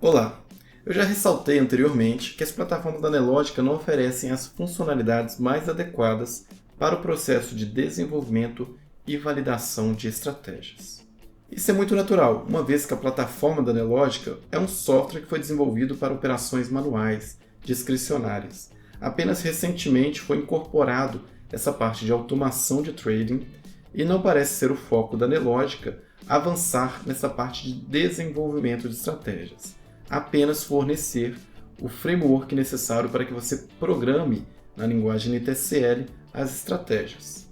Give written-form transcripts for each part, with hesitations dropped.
Olá! Eu já ressaltei anteriormente que as plataformas da Nelogica não oferecem as funcionalidades mais adequadas para o processo de desenvolvimento e validação de estratégias. Isso é muito natural, uma vez que a plataforma da Nelogica é um software que foi desenvolvido para operações manuais, discricionárias. Apenas recentemente foi incorporado essa parte de automação de trading e não parece ser o foco da Nelogica avançar nessa parte de desenvolvimento de estratégias. Apenas fornecer o framework necessário para que você programe na linguagem NTCL as estratégias.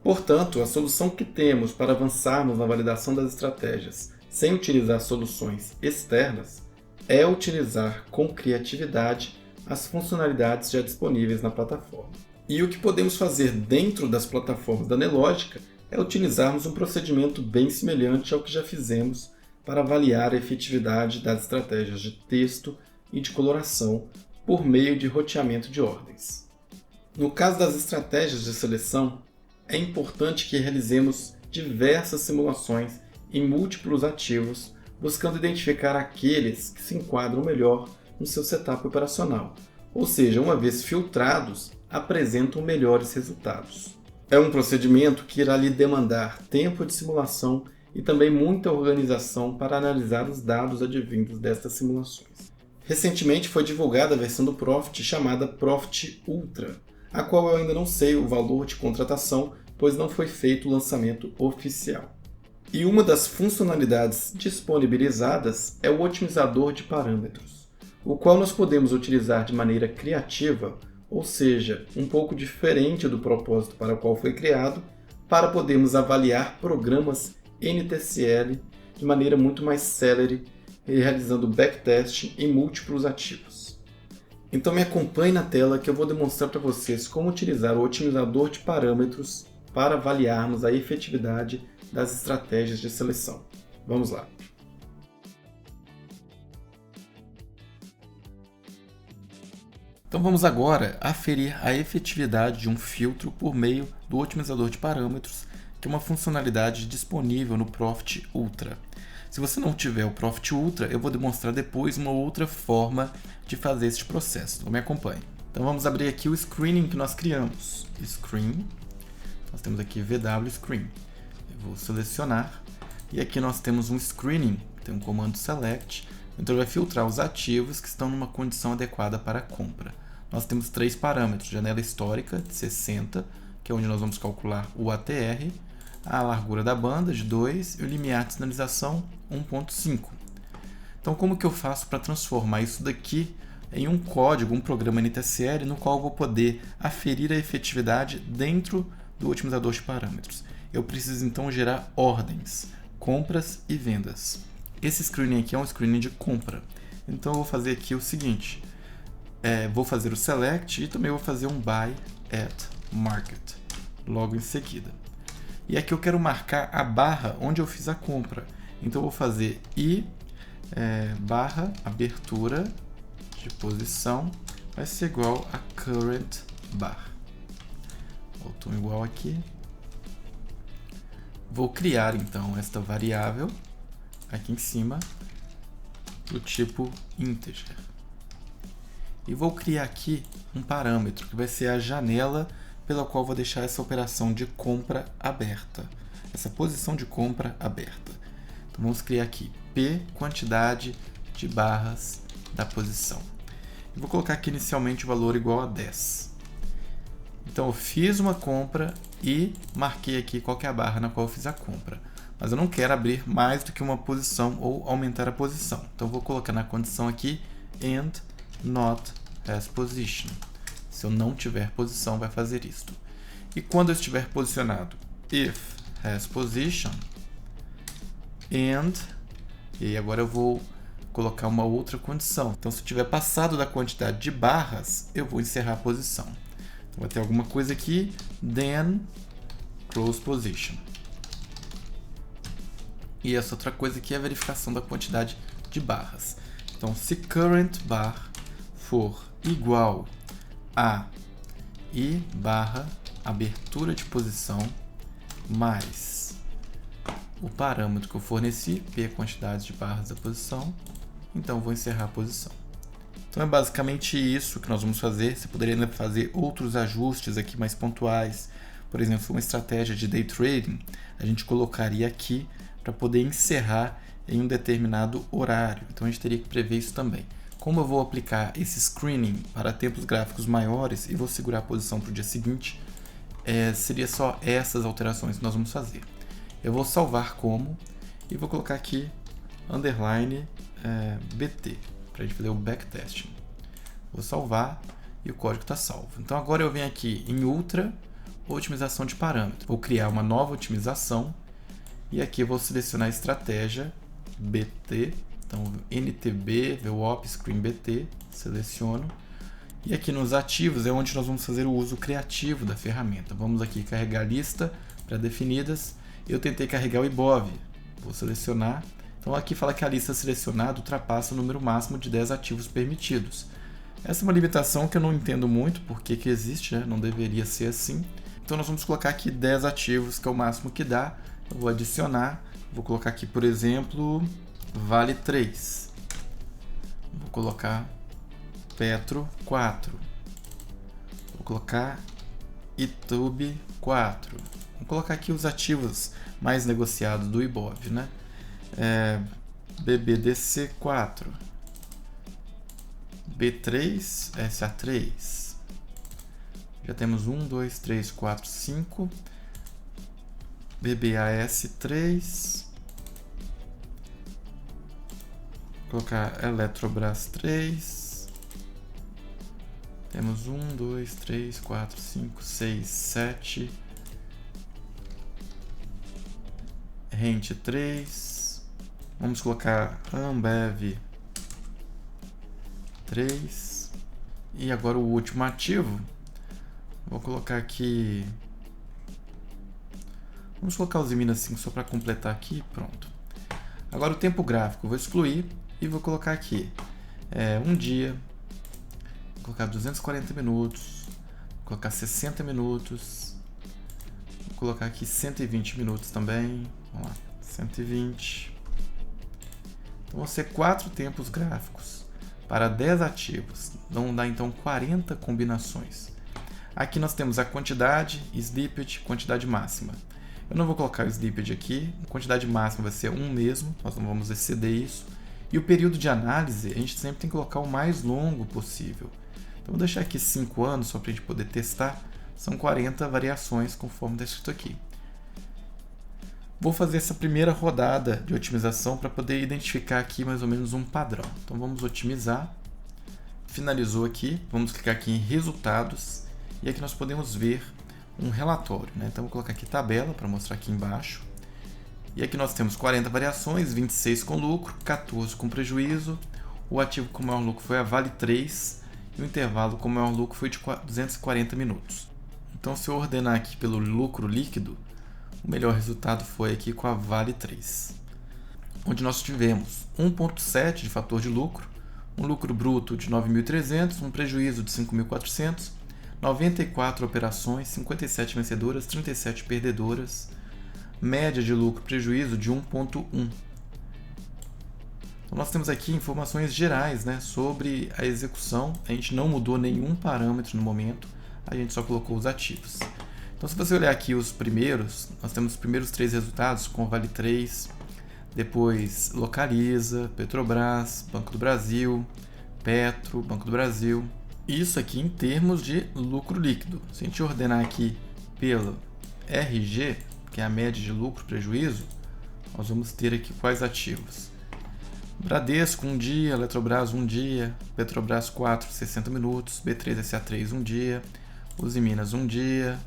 Portanto, a solução que temos para avançarmos na validação das estratégias sem utilizar soluções externas é utilizar com criatividade as funcionalidades já disponíveis na plataforma. E o que podemos fazer dentro das plataformas da Nelogica é utilizarmos um procedimento bem semelhante ao que já fizemos para avaliar a efetividade das estratégias de texto e de coloração por meio de roteamento de ordens. No caso das estratégias de seleção, é importante que realizemos diversas simulações em múltiplos ativos, buscando identificar aqueles que se enquadram melhor no seu setup operacional, ou seja, uma vez filtrados, apresentam melhores resultados. É um procedimento que irá lhe demandar tempo de simulação e também muita organização para analisar os dados advindos destas simulações. Recentemente foi divulgada a versão do Profit chamada Profit Ultra, a qual eu ainda não sei o valor de contratação, pois não foi feito o lançamento oficial. E uma das funcionalidades disponibilizadas é o otimizador de parâmetros, o qual nós podemos utilizar de maneira criativa, ou seja, um pouco diferente do propósito para o qual foi criado, para podermos avaliar programas NTCL de maneira muito mais célere, realizando backtest em múltiplos ativos. Então me acompanhe na tela que eu vou demonstrar para vocês como utilizar o otimizador de parâmetros para avaliarmos a efetividade das estratégias de seleção. Vamos lá! Então vamos agora aferir a efetividade de um filtro por meio do otimizador de parâmetros, que é uma funcionalidade disponível no Profit Ultra. Se você não tiver o Profit Ultra, eu vou demonstrar depois uma outra forma de fazer este processo. Então me acompanhe. Então vamos abrir aqui o screening que nós criamos. Screen, nós temos aqui VW Screen. Eu vou selecionar e aqui nós temos um screening, tem um comando select, então ele vai filtrar os ativos que estão numa condição adequada para a compra. Nós temos três parâmetros: janela histórica de 60, que é onde nós vamos calcular o ATR, a largura da banda de 2 e o limiar de sinalização 1.5. Então como que eu faço para transformar isso daqui em um código, um programa NTCL, no qual eu vou poder aferir a efetividade dentro do otimizador de parâmetros? Eu preciso então gerar ordens, compras e vendas. Esse screening aqui é um screening de compra. Então eu vou fazer aqui o seguinte, vou fazer o select e também vou fazer um buy at market logo em seguida. E aqui eu quero marcar a barra onde eu fiz a compra. Então eu vou fazer i barra abertura de posição vai ser igual a current bar. Botou um igual aqui. Vou criar então esta variável aqui em cima do tipo integer. E vou criar aqui um parâmetro que vai ser a janela pela qual vou deixar essa operação de compra aberta, essa posição de compra aberta. Então vamos criar aqui P quantidade de barras da posição. Eu vou colocar aqui inicialmente o valor igual a 10. Então eu fiz uma compra e marquei aqui qual que é a barra na qual eu fiz a compra. Mas eu não quero abrir mais do que uma posição ou aumentar a posição. Então eu vou colocar na condição aqui and not has position. Se eu não tiver posição, vai fazer isto. E quando eu estiver posicionado, if has position, and, e aí agora eu vou colocar uma outra condição. Então, se eu tiver passado da quantidade de barras, eu vou encerrar a posição. Então, vai ter alguma coisa aqui, then close position. E essa outra coisa aqui é a verificação da quantidade de barras. Então, se current bar for igual a i barra abertura de posição mais o parâmetro que eu forneci, p quantidade de barras da posição, então vou encerrar a posição. Então é basicamente isso que nós vamos fazer. Você poderia ainda fazer outros ajustes aqui mais pontuais. Por exemplo, se for uma estratégia de day trading, a gente colocaria aqui para poder encerrar em um determinado horário. Então a gente teria que prever isso também. Como eu vou aplicar esse screening para tempos gráficos maiores e vou segurar a posição para o dia seguinte, seria só essas alterações que nós vamos fazer. Eu vou salvar como e vou colocar aqui underline BT para a gente fazer o backtesting. Vou salvar e o código está salvo. Então agora eu venho aqui em Ultra, otimização de parâmetros. Vou criar uma nova otimização e aqui eu vou selecionar a estratégia BT. Então NTB, VWAP, Screen BT, seleciono. E aqui nos ativos é onde nós vamos fazer o uso criativo da ferramenta. Vamos aqui carregar lista pré-definidas. Eu tentei carregar o IBOV. Vou selecionar. Então aqui fala que a lista selecionada ultrapassa o número máximo de 10 ativos permitidos. Essa é uma limitação que eu não entendo muito porque que existe, né? Não deveria ser assim. Então nós vamos colocar aqui 10 ativos, que é o máximo que dá. Eu vou adicionar, vou colocar aqui, por exemplo, Vale 3. Vou colocar Petro 4. Vou colocar YouTube 4. Vou colocar aqui os ativos mais negociados do IBOV, né? BBDC 4, B3, SA3. Já temos 1, 2, 3, 4, 5. BBAS 3. Vou colocar Eletrobras 3. Temos 1, 2, 3, 4, 5, 6, 7. Rente 3. Vamos colocar Ambev 3. E agora o último ativo. Vou colocar aqui. Vamos colocar os Minas 5 só para completar aqui. Pronto. Agora o tempo gráfico. Vou excluir e vou colocar aqui um dia. Vou colocar 240 minutos. Vou colocar 60 minutos. Vou colocar aqui 120 minutos também. Vamos lá. 120. Então vão ser 4 tempos gráficos para 10 ativos. Vão dar então 40 combinações. Aqui nós temos a quantidade, snippet, quantidade máxima. Eu não vou colocar o snippet aqui. A quantidade máxima vai ser 1 mesmo. Nós não vamos exceder isso. E o período de análise, a gente sempre tem que colocar o mais longo possível. Então vou deixar aqui 5 anos só para a gente poder testar. São 40 variações conforme está escrito aqui. Vou fazer essa primeira rodada de otimização para poder identificar aqui mais ou menos um padrão. Então vamos otimizar. Finalizou aqui. Vamos clicar aqui em resultados. E aqui nós podemos ver um relatório, né? Então vou colocar aqui tabela para mostrar aqui embaixo. E aqui nós temos 40 variações, 26 com lucro, 14 com prejuízo. O ativo com maior lucro foi a Vale 3 e o intervalo com maior lucro foi de 240 minutos. Então se eu ordenar aqui pelo lucro líquido, o melhor resultado foi aqui com a Vale 3, onde nós tivemos 1,7 de fator de lucro, um lucro bruto de 9.300, um prejuízo de 5.400, 94 operações, 57 vencedoras, 37 perdedoras, média de lucro-prejuízo de 1,1. Então nós temos aqui informações gerais, né, sobre a execução. A gente não mudou nenhum parâmetro no momento, a gente só colocou os ativos. Então se você olhar aqui os primeiros, nós temos os primeiros 3 resultados com Vale 3, depois Localiza, Petrobras, Banco do Brasil, Petro, Banco do Brasil. Isso aqui em termos de lucro líquido. Se a gente ordenar aqui pelo RG, que é a média de lucro-prejuízo, nós vamos ter aqui quais ativos. Bradesco, 1 dia, Eletrobras, 1 dia, Petrobras 4, 60 minutos, B3SA3, 1 dia, Usiminas, 1 dia.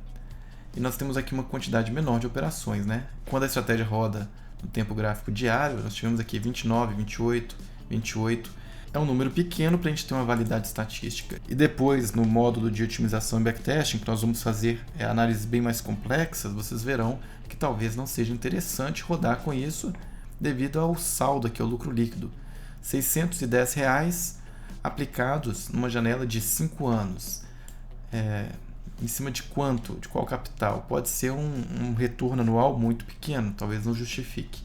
E nós temos aqui uma quantidade menor de operações, né? Quando a estratégia roda no tempo gráfico diário, nós tivemos aqui 29, 28, 28. É um número pequeno para a gente ter uma validade estatística. E depois, no módulo de otimização e backtesting, que nós vamos fazer análises bem mais complexas, vocês verão que talvez não seja interessante rodar com isso devido ao saldo aqui, ao lucro líquido. R$ 610 aplicados numa janela de 5 anos. Em cima de quanto? De qual capital? Pode ser um retorno anual muito pequeno, talvez não justifique.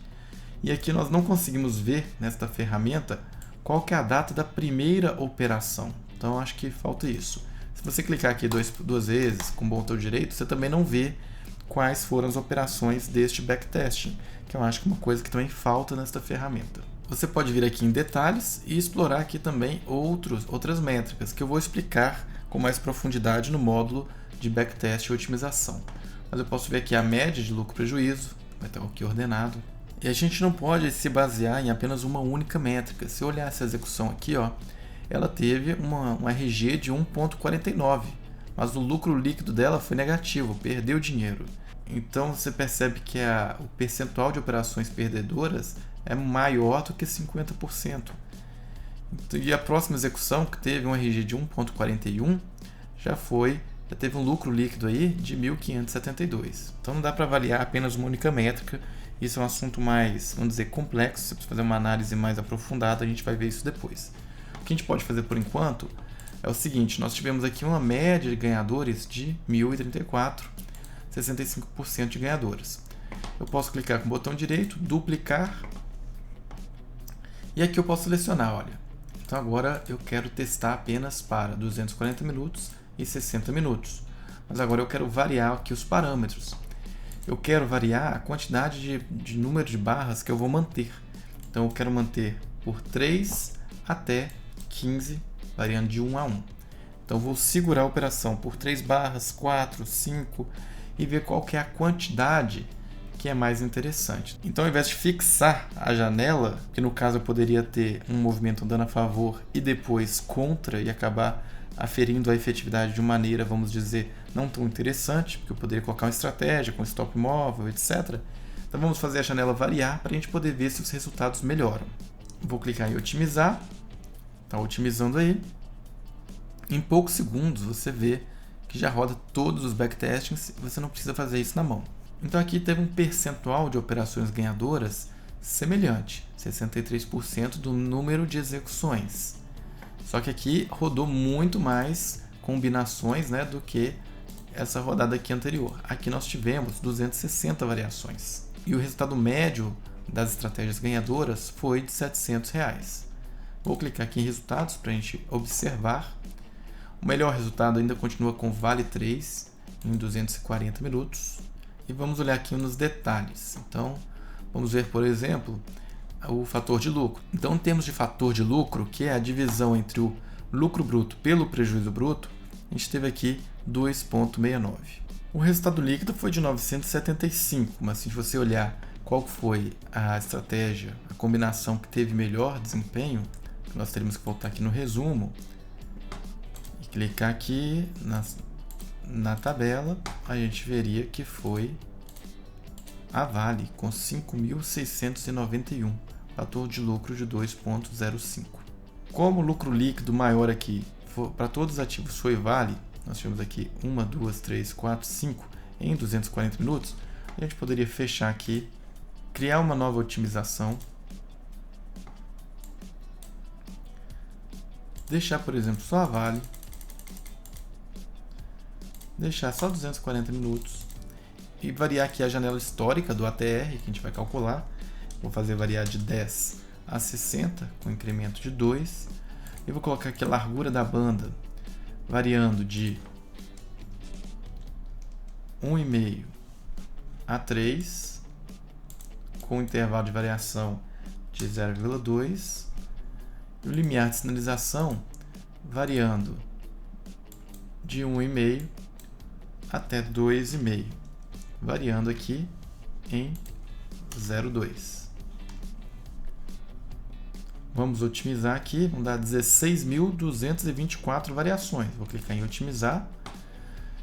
E aqui nós não conseguimos ver nesta ferramenta qual que é a data da primeira operação. Então, acho que falta isso. Se você clicar aqui duas vezes com o botão direito, você também não vê quais foram as operações deste backtesting, que eu acho que é uma coisa que também falta nesta ferramenta. Você pode vir aqui em detalhes e explorar aqui também outras métricas, que eu vou explicar com mais profundidade no módulo de backtest e otimização. Mas eu posso ver aqui a média de lucro-prejuízo, vai estar aqui ordenado. E a gente não pode se basear em apenas uma única métrica. Se eu olhar essa execução aqui, ó, ela teve um RG de 1,49, mas o lucro líquido dela foi negativo, perdeu dinheiro. Então você percebe que o percentual de operações perdedoras é maior do que 50%. E a próxima execução, que teve um RG de 1,41, já teve um lucro líquido aí de 1.572. Então não dá para avaliar apenas uma única métrica. Isso é um assunto mais, vamos dizer, complexo. Se você fazer uma análise mais aprofundada, a gente vai ver isso depois. O que a gente pode fazer por enquanto é o seguinte: nós tivemos aqui uma média de ganhadores de 1.034, 65% de ganhadores. Eu posso clicar com o botão direito, duplicar, e aqui eu posso selecionar, olha. Então agora eu quero testar apenas para 240 minutos e 60 minutos. Mas agora eu quero variar aqui os parâmetros. Eu quero variar a quantidade de número de barras que eu vou manter. Então eu quero manter por 3 até 15, variando de 1 a 1. Então eu vou segurar a operação por 3 barras, 4, 5 e ver qual que é a quantidade que é mais interessante. Então, ao invés de fixar a janela, que no caso eu poderia ter um movimento andando a favor e depois contra e acabar aferindo a efetividade de uma maneira, vamos dizer, não tão interessante, porque eu poderia colocar uma estratégia com stop móvel, etc. Então vamos fazer a janela variar para a gente poder ver se os resultados melhoram. Vou clicar em otimizar, está otimizando aí. Em poucos segundos você vê que já roda todos os backtestings, você não precisa fazer isso na mão. Então aqui teve um percentual de operações ganhadoras semelhante, 63% do número de execuções. Só que aqui rodou muito mais combinações, né, do que essa rodada aqui anterior. Aqui nós tivemos 260 variações. E o resultado médio das estratégias ganhadoras foi de R$ 700. Vou clicar aqui em resultados para a gente observar. O melhor resultado ainda continua com Vale 3 em 240 minutos. E vamos olhar aqui nos detalhes. Então, vamos ver, por exemplo, o fator de lucro. Então, em termos de fator de lucro, que é a divisão entre o lucro bruto pelo prejuízo bruto, a gente teve aqui 2,69. O resultado líquido foi de 975, mas se você olhar qual foi a estratégia, a combinação que teve melhor desempenho, nós teríamos que voltar aqui no resumo e clicar aqui na tabela, a gente veria que foi a Vale, com 5.691, fator de lucro de 2,05. Como o lucro líquido maior aqui para todos os ativos foi Vale, nós tivemos aqui 1, 2, 3, 4, 5 em 240 minutos, a gente poderia fechar aqui, criar uma nova otimização, deixar, por exemplo, só a Vale, deixar só 240 minutos e variar aqui a janela histórica do ATR, que a gente vai calcular. Vou fazer variar de 10 a 60, com incremento de 2. E vou colocar aqui a largura da banda, variando de 1,5 a 3, com intervalo de variação de 0,2. E o limiar de sinalização variando de 1,5 até 2,5, variando aqui em 0,2. Vamos otimizar aqui, vamos dar 16.224 variações. Vou clicar em otimizar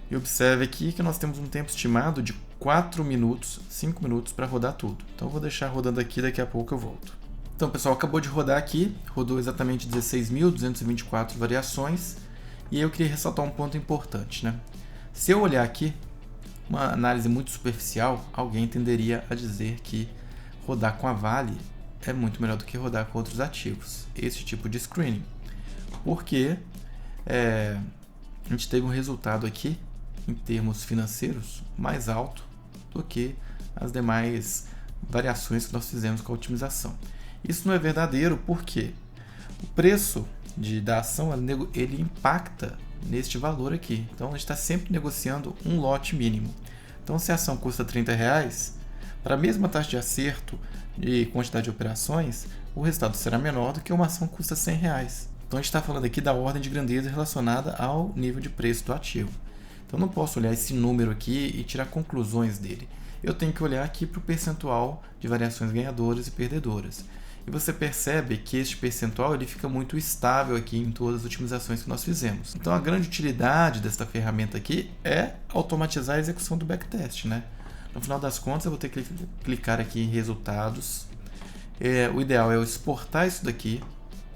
e observe aqui que nós temos um tempo estimado de 4 minutos, 5 minutos para rodar tudo. Então eu vou deixar rodando aqui, daqui a pouco eu volto. Então, pessoal, acabou de rodar aqui, rodou exatamente 16.224 variações, e aí eu queria ressaltar um ponto importante, né? Se eu olhar aqui, uma análise muito superficial, alguém tenderia a dizer que rodar com a Vale é muito melhor do que rodar com outros ativos, esse tipo de screening, porque a gente teve um resultado aqui, em termos financeiros, mais alto do que as demais variações que nós fizemos com a otimização. Isso não é verdadeiro, por quê? O preço da ação ele impacta neste valor aqui. Então a gente está sempre negociando um lote mínimo. Então se a ação custa R$30, para a mesma taxa de acerto e quantidade de operações, o resultado será menor do que uma ação que custa R$100. Então a gente está falando aqui da ordem de grandeza relacionada ao nível de preço do ativo. Então eu não posso olhar esse número aqui e tirar conclusões dele. Eu tenho que olhar aqui para o percentual de variações ganhadoras e perdedoras. E você percebe que este percentual ele fica muito estável aqui em todas as otimizações que nós fizemos. Então a grande utilidade desta ferramenta aqui é automatizar a execução do backtest, né? No final das contas eu vou ter que clicar aqui em resultados. O ideal é eu exportar isso daqui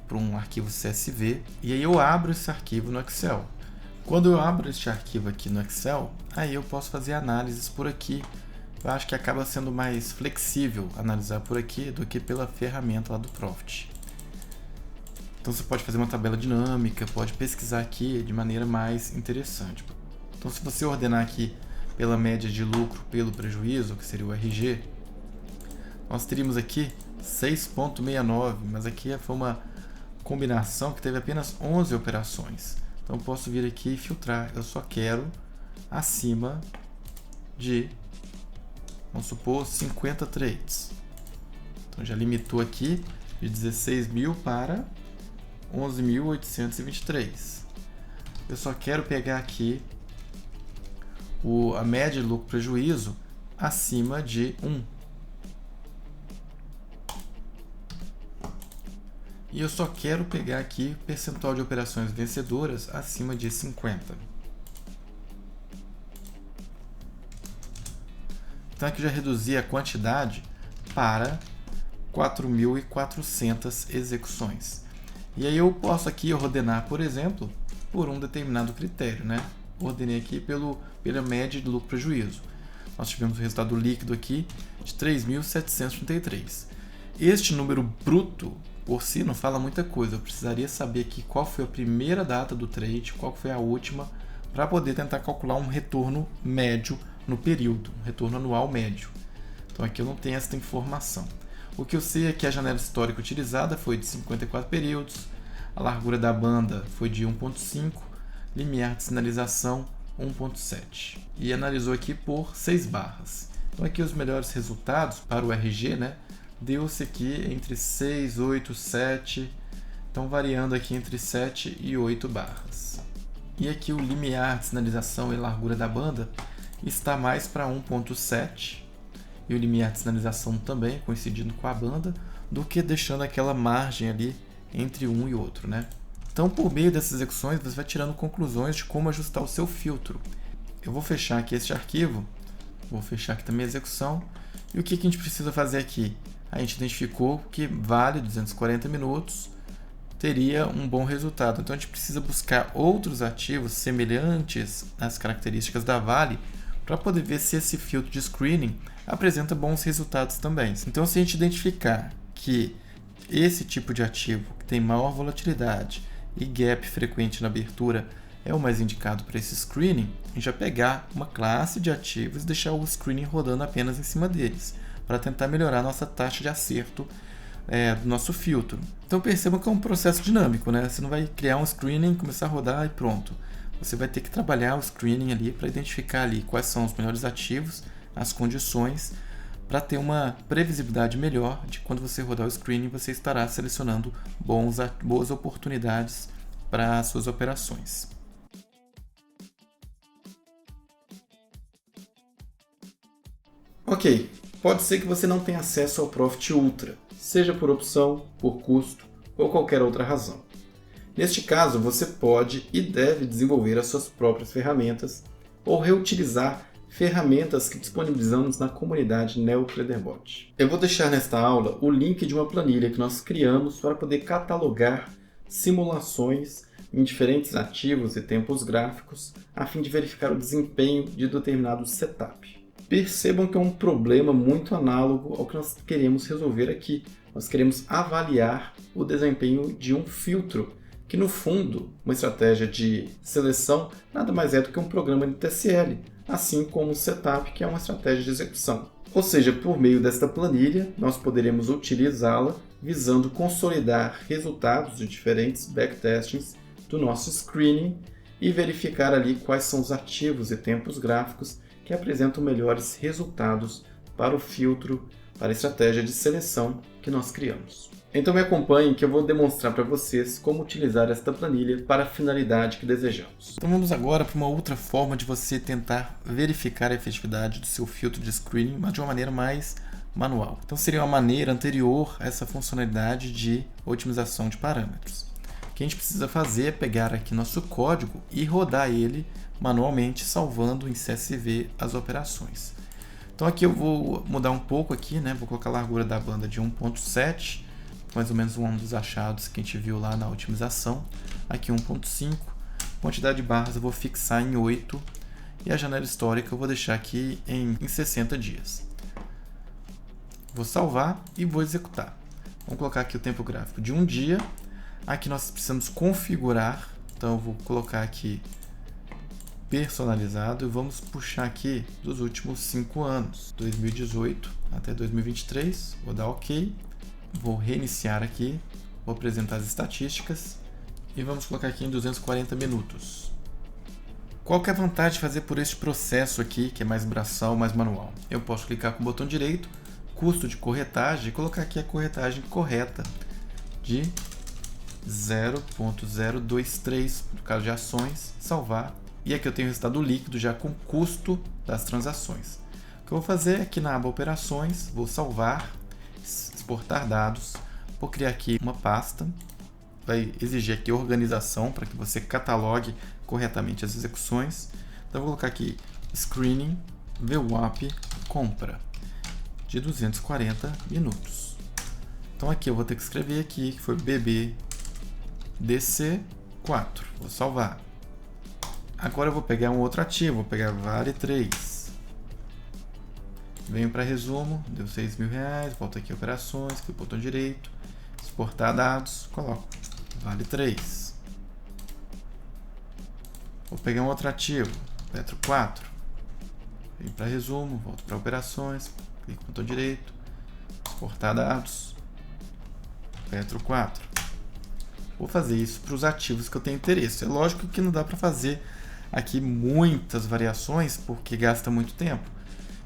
para um arquivo CSV e aí eu abro esse arquivo no Excel. Quando eu abro este arquivo aqui no Excel, aí eu posso fazer análises por aqui. Eu acho que acaba sendo mais flexível analisar por aqui do que pela ferramenta lá do Profit. Então você pode fazer uma tabela dinâmica, pode pesquisar aqui de maneira mais interessante. Então se você ordenar aqui pela média de lucro pelo prejuízo, que seria o RG, nós teríamos aqui 6,69, mas aqui foi uma combinação que teve apenas 11 operações. Então eu posso vir aqui e filtrar, eu só quero acima de, vamos supor, 50 trades. Então já limitou aqui de 16.000 para 11.823. Eu só quero pegar aqui a média de lucro prejuízo acima de 1. E eu só quero pegar aqui o percentual de operações vencedoras acima de 50. Então aqui eu já reduzi a quantidade para 4.400 execuções. E aí eu posso aqui ordenar, por exemplo, por um determinado critério, né? Ordenei aqui pela média de lucro prejuízo. Nós tivemos o resultado líquido aqui de 3.733. Este número bruto por si não fala muita coisa. Eu precisaria saber aqui qual foi a primeira data do trade, qual foi a última, para poder tentar calcular um retorno médio no período, um retorno anual médio. Então aqui eu não tenho essa informação. O que eu sei é que a janela histórica utilizada foi de 54 períodos, a largura da banda foi de 1.5, limiar de sinalização 1.7. E analisou aqui por 6 barras. Então aqui os melhores resultados para o RG, né? Deu-se aqui entre 6, 8, 7, então variando aqui entre 7 e 8 barras. E aqui o limiar de sinalização e largura da banda está mais para 1.7 e o limiar de sinalização também coincidindo com a banda, do que deixando aquela margem ali entre um e outro, né? Então, por meio dessas execuções, você vai tirando conclusões de como ajustar o seu filtro. Eu vou fechar aqui este arquivo, vou fechar aqui também a execução. E o que a gente precisa fazer aqui? A gente identificou que vale 240 minutos, teria um bom resultado. Então, a gente precisa buscar outros ativos semelhantes às características da Vale para poder ver se esse filtro de screening apresenta bons resultados também. Então, se a gente identificar que esse tipo de ativo que tem maior volatilidade e gap frequente na abertura é o mais indicado para esse screening, a gente vai pegar uma classe de ativos e deixar o screening rodando apenas em cima deles, para tentar melhorar a nossa taxa de acerto do nosso filtro. Então percebam que é um processo dinâmico, né? Você não vai criar um screening, começar a rodar e pronto. Você vai ter que trabalhar o screening ali para identificar ali quais são os melhores ativos, as condições, para ter uma previsibilidade melhor de quando você rodar o screening, você estará selecionando boas oportunidades para as suas operações. Ok, pode ser que você não tenha acesso ao Profit Ultra, seja por opção, por custo ou qualquer outra razão. Neste caso, você pode e deve desenvolver as suas próprias ferramentas ou reutilizar ferramentas que disponibilizamos na comunidade NeoTraderBot. Eu vou deixar nesta aula o link de uma planilha que nós criamos para poder catalogar simulações em diferentes ativos e tempos gráficos a fim de verificar o desempenho de determinado setup. Percebam que é um problema muito análogo ao que nós queremos resolver aqui. Nós queremos avaliar o desempenho de um filtro, que no fundo, uma estratégia de seleção nada mais é do que um programa de TSL, assim como o setup, que é uma estratégia de execução. Ou seja, por meio desta planilha, nós poderemos utilizá-la visando consolidar resultados de diferentes backtestings do nosso screening e verificar ali quais são os ativos e tempos gráficos que apresentam melhores resultados para o filtro, para a estratégia de seleção que nós criamos. Então me acompanhem que eu vou demonstrar para vocês como utilizar esta planilha para a finalidade que desejamos. Então vamos agora para uma outra forma de você tentar verificar a efetividade do seu filtro de screening, mas de uma maneira mais manual. Então seria uma maneira anterior a essa funcionalidade de otimização de parâmetros. O que a gente precisa fazer é pegar aqui nosso código e rodar ele manualmente, salvando em CSV as operações. Então aqui eu vou mudar um pouco aqui, né? Vou colocar a largura da banda de 1.7, mais ou menos um dos achados que a gente viu lá na otimização. Aqui 1.5, quantidade de barras eu vou fixar em 8 e a janela histórica eu vou deixar aqui em 60 dias. Vou salvar e vou executar. Vamos colocar aqui o tempo gráfico de um dia. Aqui nós precisamos configurar, então eu vou colocar aqui personalizado e vamos puxar aqui dos últimos 5 anos, 2018 até 2023, vou dar OK, vou reiniciar aqui, vou apresentar as estatísticas e vamos colocar aqui em 240 minutos. Qual que é a vantagem de fazer por este processo aqui, que é mais braçal, mais manual? Eu posso clicar com o botão direito, custo de corretagem, e colocar aqui a corretagem correta de 0.023 no caso de ações, salvar. E aqui eu tenho o resultado líquido já com custo das transações. O que eu vou fazer aqui na aba operações, vou salvar, exportar dados, vou criar aqui uma pasta, vai exigir aqui organização para que você catalogue corretamente as execuções. Então eu vou colocar aqui screening VWAP compra de 240 minutos. Então aqui eu vou ter que escrever aqui que foi BBDC4, vou salvar. Agora eu vou pegar um outro ativo, vou pegar vale 3. Venho para resumo, deu R$6.000, volto aqui operações, clico no botão direito, exportar dados, coloco vale 3. Vou pegar um outro ativo, Petro 4. Venho para resumo, volto para operações, clico no botão direito, exportar dados, Petro 4. Vou fazer isso para os ativos que eu tenho interesse. É lógico que não dá para fazer aqui muitas variações porque gasta muito tempo.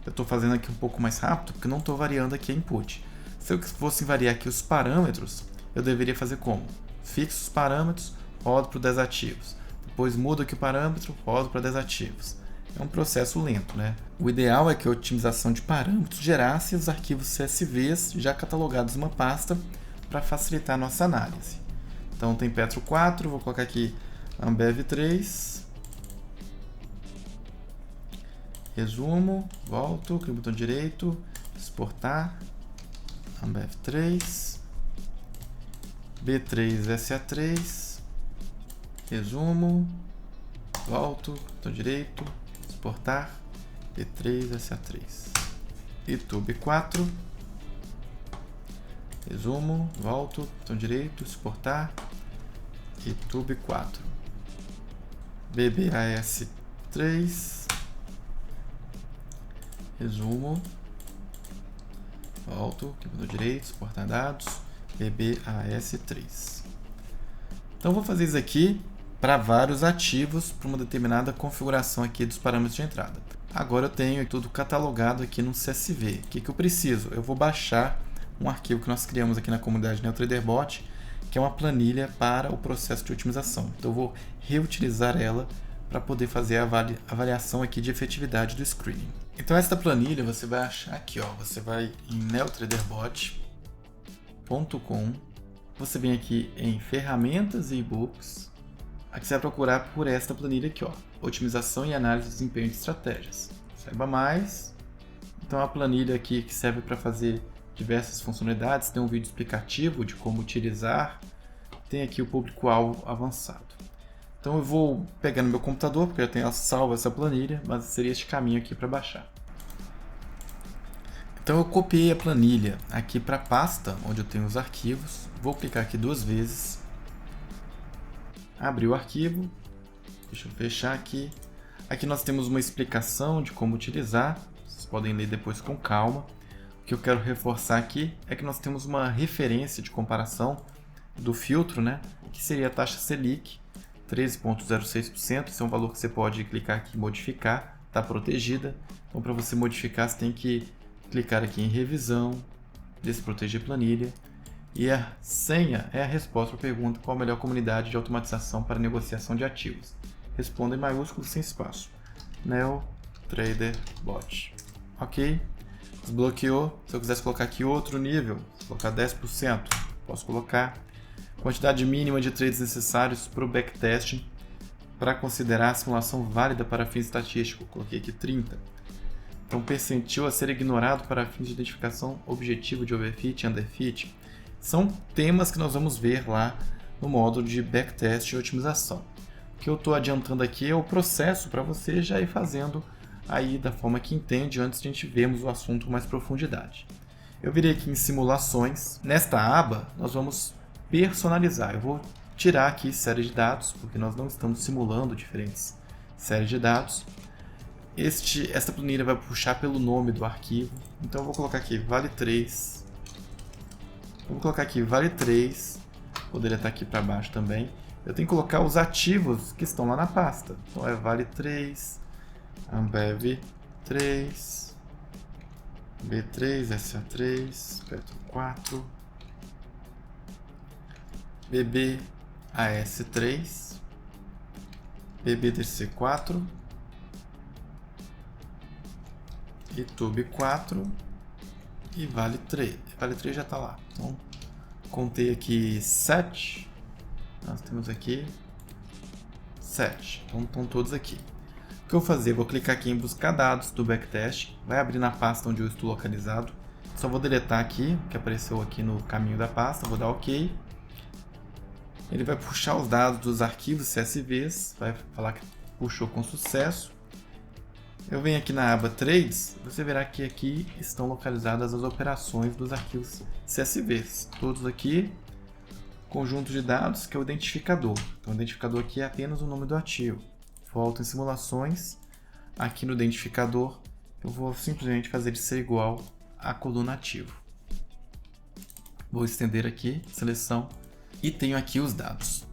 Eu estou fazendo aqui um pouco mais rápido porque não estou variando aqui a input. Se eu fosse variar aqui os parâmetros, eu deveria fazer como? Fixo os parâmetros, rodo para 10 ativos. Depois mudo aqui o parâmetro, rodo para 10 ativos. É um processo lento, né? O ideal é que a otimização de parâmetros gerasse os arquivos CSVs já catalogados em uma pasta para facilitar a nossa análise. Então tem Petro 4, vou colocar aqui Ambev 3. Resumo, volto, clico no botão direito, exportar, Ambev 3, B3 SA3, resumo, volto, botão direito, exportar, B3 SA3, YouTube 4, resumo, volto, botão direito, exportar, YouTube 4, BBAS 3, resumo, volto, clico no direito, exportar dados, BBAS3. Então vou fazer isso aqui para vários ativos para uma determinada configuração aqui dos parâmetros de entrada. Agora eu tenho tudo catalogado aqui no CSV. O que eu preciso? Eu vou baixar um arquivo que nós criamos aqui na comunidade NeoTraderBot, que é uma planilha para o processo de otimização. Então eu vou reutilizar ela para poder fazer a avaliação aqui de efetividade do screening. Então esta planilha você vai achar aqui, ó, você vai em neotraderbot.com, você vem aqui em ferramentas e e-books, aqui você vai procurar por esta planilha aqui, ó, otimização e análise de desempenho de estratégias. Saiba mais. Então a planilha aqui que serve para fazer diversas funcionalidades, tem um vídeo explicativo de como utilizar, tem aqui o público-alvo avançado. Então eu vou pegar no meu computador, porque eu já tenho salvo essa planilha, mas seria este caminho aqui para baixar. Então eu copiei a planilha aqui para a pasta onde eu tenho os arquivos, vou clicar aqui 2 vezes, abrir o arquivo, deixa eu fechar aqui. Aqui nós temos uma explicação de como utilizar, vocês podem ler depois com calma. O que eu quero reforçar aqui é que nós temos uma referência de comparação do filtro, né, que seria a taxa Selic, 13,06%. Esse é um valor que você pode clicar aqui e modificar, está protegida. Então, para você modificar, você tem que clicar aqui em revisão, desproteger planilha. E a senha é a resposta para a pergunta: qual a melhor comunidade de automatização para negociação de ativos? Responda em maiúsculo sem espaço. NeoTraderBot. Ok? Desbloqueou. Se eu quisesse colocar aqui outro nível, colocar 10%, posso colocar. Quantidade mínima de trades necessários para o backtesting para considerar a simulação válida para fins estatísticos. Coloquei aqui 30. Então, percentil a ser ignorado para fins de identificação objetivo de overfit e underfit. São temas que nós vamos ver lá no módulo de backtest e otimização. O que eu estou adiantando aqui é o processo para você já ir fazendo aí da forma que entende antes de a gente vermos o assunto com mais profundidade. Eu virei aqui em simulações. Nesta aba, nós vamos personalizar. Eu vou tirar aqui série de dados, porque nós não estamos simulando diferentes séries de dados. Esta planilha vai puxar pelo nome do arquivo. Então eu vou colocar aqui vale 3. Vou colocar aqui vale 3. Poderia estar aqui para baixo também. Eu tenho que colocar os ativos que estão lá na pasta. Então é vale 3, Ambev 3, B3, SA3, Petro 4, BB AS3, BBDC4, YouTube 4 e Vale 3. Vale 3 já está lá. Então, contei aqui 7. Nós temos aqui 7. Então, estão todos aqui. O que eu vou fazer? Vou clicar aqui em buscar dados do backtest. Vai abrir na pasta onde eu estou localizado. Só vou deletar aqui, o que apareceu aqui no caminho da pasta. Vou dar OK. Ele vai puxar os dados dos arquivos CSVs. Vai falar que puxou com sucesso. Eu venho aqui na aba Trades, você verá que aqui estão localizadas as operações dos arquivos CSVs. Todos aqui, conjunto de dados, que é o identificador. Então, o identificador aqui é apenas o nome do ativo. Volto em simulações. Aqui no identificador, eu vou simplesmente fazer ele ser igual à coluna ativo. Vou estender aqui, seleção, e tenho aqui os dados.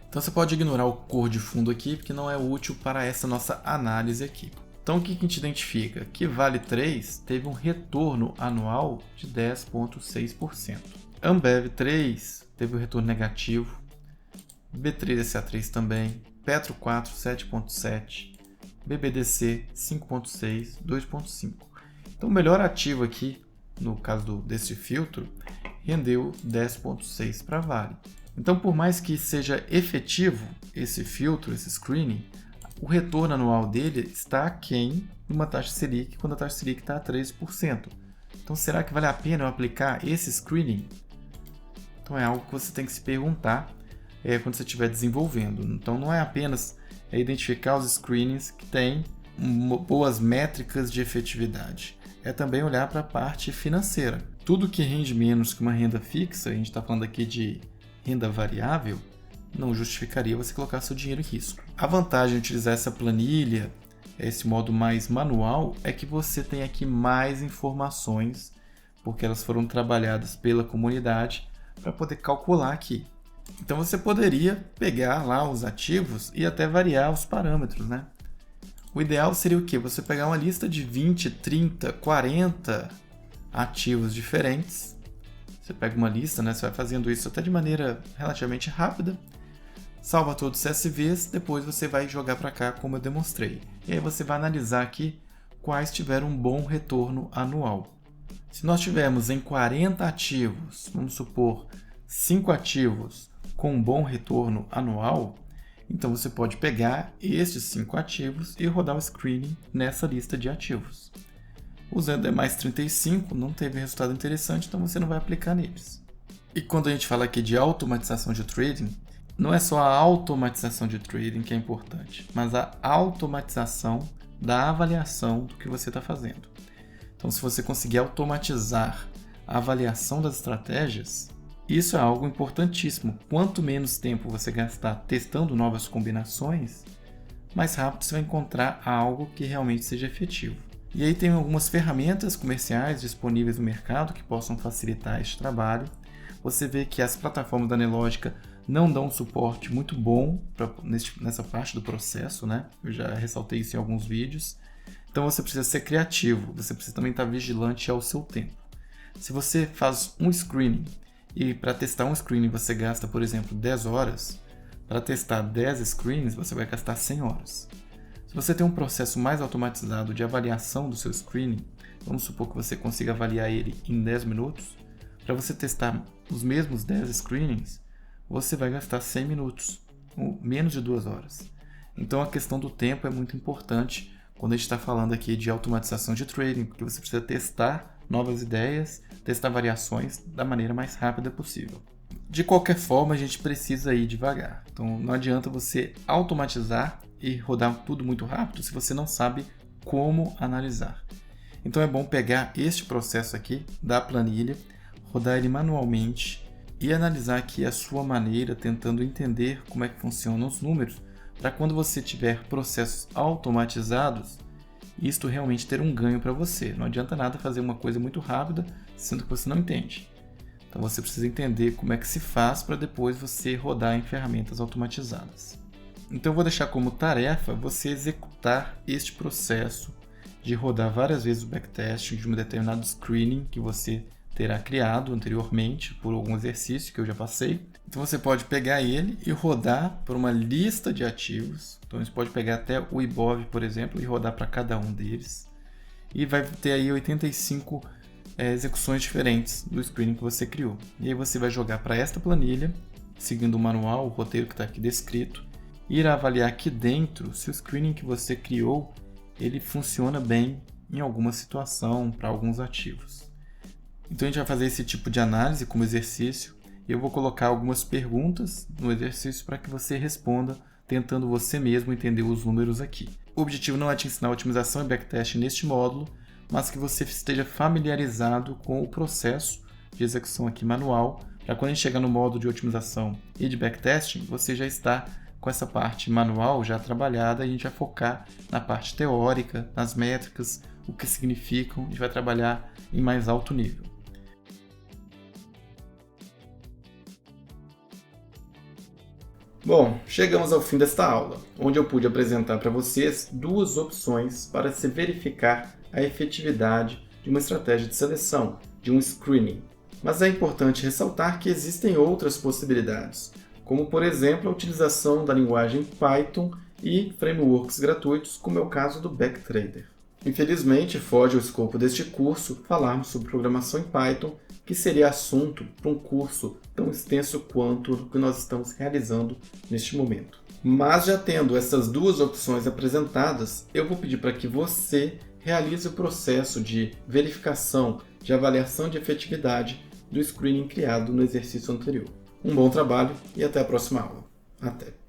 Então, você pode ignorar o cor de fundo aqui, porque não é útil para essa nossa análise aqui. Então, o que a gente identifica? Que Vale 3 teve um retorno anual de 10,6%. Ambev 3 teve um retorno negativo. B3SA3 também. Petro 4, 7,7%. BBDC 5,6%, 2,5%. Então, o melhor ativo aqui, no caso desse filtro, rendeu 10,6% para Vale. Então, por mais que seja efetivo esse filtro, esse screening, o retorno anual dele está aquém de uma taxa Selic, quando a taxa Selic está a 13%. Então, será que vale a pena eu aplicar esse screening? Então, é algo que você tem que se perguntar quando você estiver desenvolvendo. Então, não é apenas identificar os screenings que têm boas métricas de efetividade. É também olhar para a parte financeira. Tudo que rende menos que uma renda fixa, a gente está falando aqui de renda variável, não justificaria você colocar seu dinheiro em risco. A vantagem de utilizar essa planilha, esse modo mais manual, é que você tem aqui mais informações, porque elas foram trabalhadas pela comunidade para poder calcular aqui. Então você poderia pegar lá os ativos e até variar os parâmetros, né? O ideal seria o quê? Você pegar uma lista de 20, 30, 40 ativos diferentes. Você pega uma lista, né? Você vai fazendo isso até de maneira relativamente rápida. Salva todos os CSVs, depois você vai jogar para cá como eu demonstrei. E aí você vai analisar aqui quais tiveram um bom retorno anual. Se nós tivermos em 40 ativos, vamos supor 5 ativos com um bom retorno anual, então você pode pegar estes 5 ativos e rodar o screening nessa lista de ativos. Usando demais 35 não teve resultado interessante, então você não vai aplicar neles. E quando a gente fala aqui de automatização de trading, não é só a automatização de trading que é importante, mas a automatização da avaliação do que você está fazendo. Então, se você conseguir automatizar a avaliação das estratégias, isso é algo importantíssimo. Quanto menos tempo você gastar testando novas combinações, mais rápido você vai encontrar algo que realmente seja efetivo. E aí tem algumas ferramentas comerciais disponíveis no mercado que possam facilitar este trabalho. Você vê que as plataformas da Nelogica não dão um suporte muito bom nessa parte do processo, né? Eu já ressaltei isso em alguns vídeos. Então você precisa ser criativo, você precisa também estar vigilante ao seu tempo. Se você faz um screening e para testar um screening você gasta, por exemplo, 10 horas, para testar 10 screens você vai gastar 100 horas. Se você tem um processo mais automatizado de avaliação do seu screening, vamos supor que você consiga avaliar ele em 10 minutos, para você testar os mesmos 10 screenings, você vai gastar 100 minutos, ou menos de 2 horas. Então a questão do tempo é muito importante quando a gente está falando aqui de automatização de trading, porque você precisa testar novas ideias, testar variações da maneira mais rápida possível. De qualquer forma, a gente precisa ir devagar. Então não adianta você automatizar e rodar tudo muito rápido se você não sabe como analisar. Então é bom pegar este processo aqui da planilha, rodar ele manualmente e analisar aqui a sua maneira, tentando entender como é que funcionam os números, para quando você tiver processos automatizados, isto realmente ter um ganho para você. Não adianta nada fazer uma coisa muito rápida, sendo que você não entende. Então você precisa entender como é que se faz para depois você rodar em ferramentas automatizadas. Então eu vou deixar como tarefa você executar este processo de rodar várias vezes o backtesting de um determinado screening que você terá criado anteriormente por algum exercício que eu já passei. Então você pode pegar ele e rodar por uma lista de ativos. Então você pode pegar até o IBOV, por exemplo, e rodar para cada um deles. E vai ter aí 85 execuções diferentes do screening que você criou. E aí você vai jogar para esta planilha, seguindo o manual, o roteiro que está aqui descrito, e irá avaliar aqui dentro se o screening que você criou ele funciona bem em alguma situação para alguns ativos. Então a gente vai fazer esse tipo de análise como exercício e eu vou colocar algumas perguntas no exercício para que você responda, tentando você mesmo entender os números aqui. O objetivo não é te ensinar otimização e backtesting neste módulo, mas que você esteja familiarizado com o processo de execução aqui manual, para quando a gente chegar no módulo de otimização e de backtesting, você já está com essa parte manual já trabalhada e a gente vai focar na parte teórica, nas métricas, o que significam, a gente vai trabalhar em mais alto nível. Bom, chegamos ao fim desta aula, onde eu pude apresentar para vocês duas opções para se verificar a efetividade de uma estratégia de seleção, de um screening. Mas é importante ressaltar que existem outras possibilidades, como por exemplo a utilização da linguagem Python e frameworks gratuitos, como é o caso do Backtrader. Infelizmente, foge ao escopo deste curso falarmos sobre programação em Python, que seria assunto para um curso tão extenso quanto o que nós estamos realizando neste momento. Mas já tendo essas duas opções apresentadas, eu vou pedir para que você realize o processo de verificação, de avaliação de efetividade do screening criado no exercício anterior. Um bom trabalho e até a próxima aula. Até!